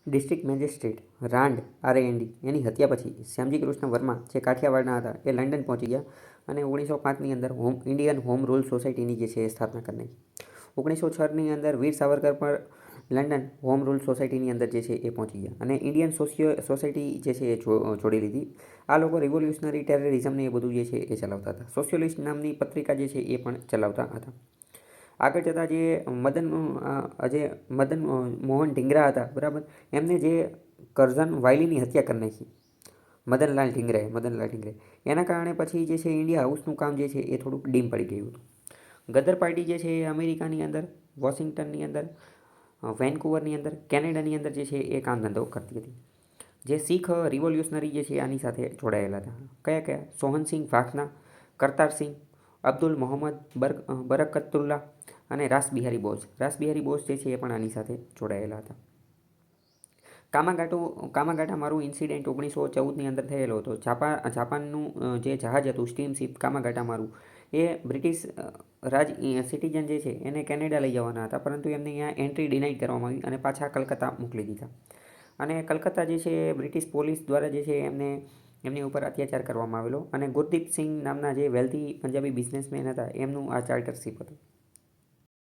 District magistrate રાંડ RAND એની હત્યા પછી શ્યામજી કૃષ્ણ વર્મા જે કાઠિયાવાડના હતા એ લંડન પહોંચી ગયા અને 1905ની અંદર ઇન્ડિયન હોમ રૂલ સોસાયટીની જે છે એ સ્થાપના કરી નાખી. 1906ની અંદર વીર સાવરકર પર લંડન હોમ રૂલ સોસાયટીની અંદર જે છે એ પહોંચી ગયા અને ઇન્ડિયન સોસાયટી જે છે એ જોડી લીધી. આ લોકો રિવોલ્યુશનરી ટેરરિઝમને એ બધું જે છે એ ચલાવતા હતા. સોશિયલિસ્ટ નામની પત્રિકા જે છે એ પણ ચલાવતા હતા. આગળ જતાં જે મદન મોહન ઢીંગરા હતા, બરાબર, એમને જે કરઝન વાયલીની હત્યા કરી નાખી મદનલાલ ઢીંગરાએ. એના કારણે પછી જે છે ઇન્ડિયા હાઉસનું કામ જે છે એ થોડુંક ડીમ પડી ગયું હતું. ગદર પાર્ટી જે છે એ અમેરિકાની અંદર, વોશિંગ્ટનની અંદર, વેનકુવરની અંદર, કેનેડાની અંદર જે છે એ કામ ધંધો કરતી હતી. જે શીખ રિવોલ્યુશનરી જે છે આની સાથે જોડાયેલા હતા. કયા? સોહનસિંહ વાઘના, કરતારસિંહ, અબ્દુલ મોહમ્મદ બરકતુલ્લા અને રાસબિહારી બોઝ જે છે એ પણ આની સાથે જોડાયેલા હતા. કામાગાટા મારું ઇન્સિડેન્ટ 1914ની અંદર થયેલો હતો. જાપાનનું જે જહાજ હતું સ્ટીમશીપ કામાગાટા મારું, એ બ્રિટિશ સિટીઝન જે છે એને કેનેડા લઈ જવાના હતા, પરંતુ એમને અહીંયા એન્ટ્રી ડિનાઇડ કરવામાં આવી અને પાછા કલકત્તા મોકલી દીધા. અને કલકત્તા જે છે બ્રિટિશ પોલીસ દ્વારા જે છે એમની ઉપર અત્યાચાર કરવામાં આવેલો અને ગુરદીપ સિંહ નામના જે વેલ્થી પંજાબી બિઝનેસમેન હતા એમનું આ ચાર્ટરશીપ હતું.